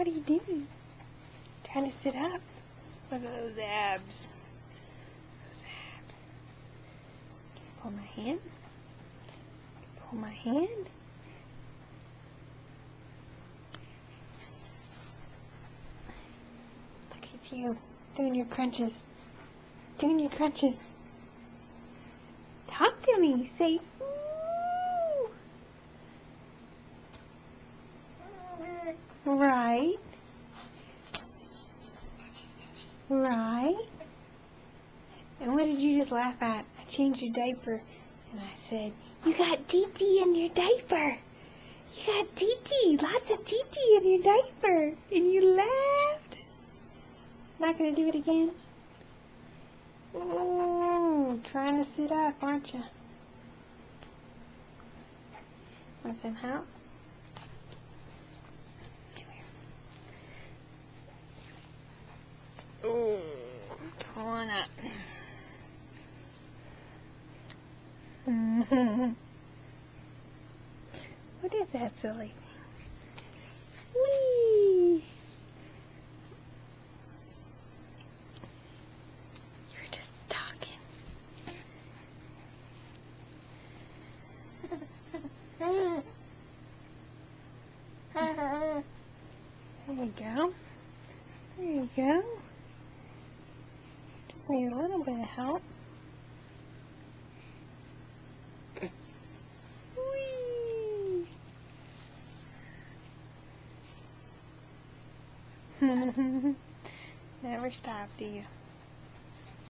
What are you doing? Trying to sit up? Look at those abs. Those abs. Pull my hand. Pull my hand. Look at you doing your crunches. Doing your crunches. Talk to me. Say, ooh. Right. Right. And what did you just laugh at? I changed your diaper and I said, you got TT in your diaper. You got TT. Lots of TT in your diaper. And you laughed. Not going to do it again? Oh, trying to sit up, aren't you? Want some help? Oh, come on up. What is that silly? Whee! You're just talking. There you go. There you go. Just need a little bit of help. Whee! Never stop, do you?